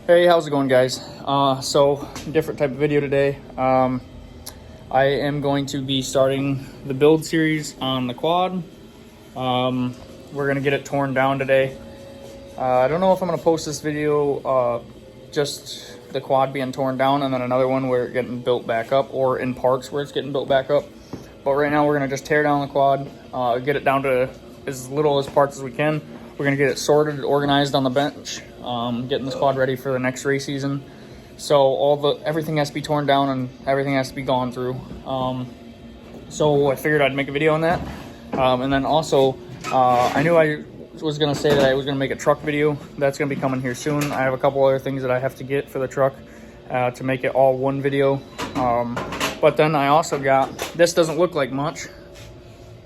Hey, how's it going, guys? So different type of video today. I am going to be starting the build series on the quad. We're gonna get it torn down today. I don't know if I'm gonna post this video just the quad being torn down and then another one where it's getting built back up, or in parts where it's getting built back up. But right now we're gonna just tear down the quad, get it down to as little as parts as we can. We're gonna get it sorted, organized on the bench, getting this quad ready for the next race season. So everything has to be torn down and everything has to be gone through. So I figured I'd make a video on that. And then also, I knew I was gonna say that I was gonna make a truck video. That's gonna be coming here soon. I have a couple other things that I have to get for the truck to make it all one video. But then I also got, this doesn't look like much,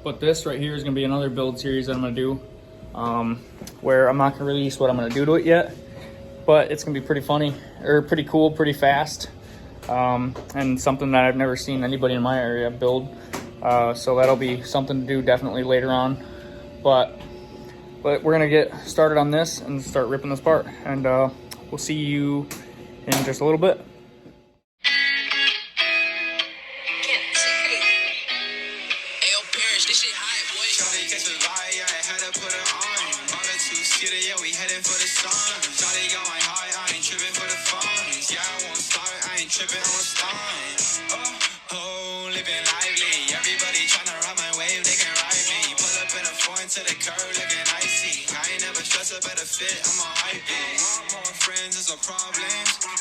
but this right here is gonna be another build series that I'm gonna do. Where I'm not gonna release what I'm gonna do to it yet, but it's gonna be pretty funny, or pretty cool, pretty fast, and something that I've never seen anybody in my area build. So that'll be something to do definitely later on. But we're gonna get started on this and start ripping this apart, and we'll see you in just a little bit. To the curb looking icy. I ain't never stressed about a fit, I'm a hype it. Want more friends is a problem.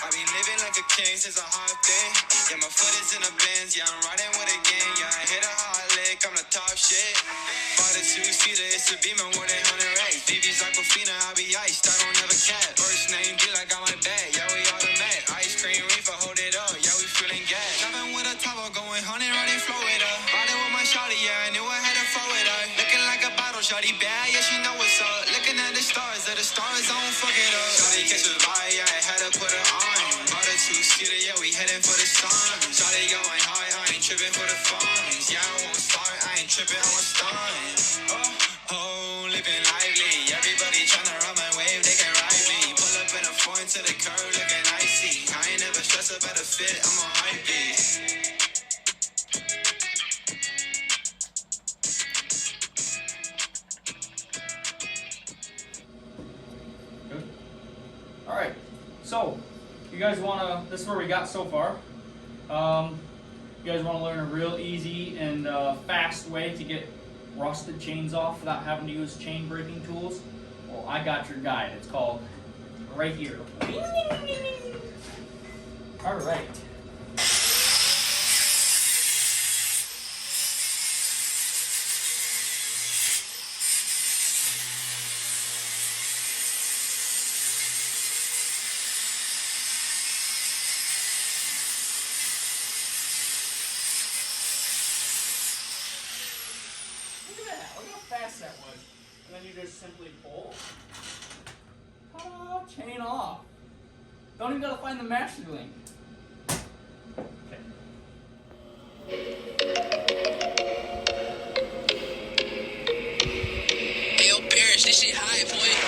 I be living like a king since a hot thing. Yeah, my foot is in the Benz, yeah, I'm riding with a gang. Yeah, I hit a hot lick, I'm the top shit. Bought a two-seater, it's a Beamer, more than 100 racks. BB's Aquafina, I be iced, I don't have a cat. First name D like on my back, yeah, we all the mat. Ice cream reefer, hold it up, yeah, we feeling gas. Driving with a Tavo, going 100, running flow it up. Riding with my shawty, yeah, I knew I had to flow it up. Looking like a bottle, shawty bad, yeah, she know what's up. Looking at the stars, that the stars don't fuck it up. Shawty catch a vibe, yeah, I had to put her on. Bought a two-seater, yeah, we heading for the sun. Shawty going high, I ain't tripping for the funds. Yeah, I won't start, I ain't tripping, I won't stun. Oh, living lively. Everybody tryna ride my wave, they can ride me. Pull up in a foreign to the curb, looking icy. I ain't never stressed about a fit, I'm a hype beast. All right, so you guys wanna, this is where we got so far. You guys wanna learn a real easy and fast way to get rusted chains off without having to use chain breaking tools? Well, I got your guide. It's called right here. All right. Look how fast that was. And then you just simply pull. Ta-da, chain off. Don't even gotta find the master link. Okay. Hey, yo, Parrish, this shit high, boy.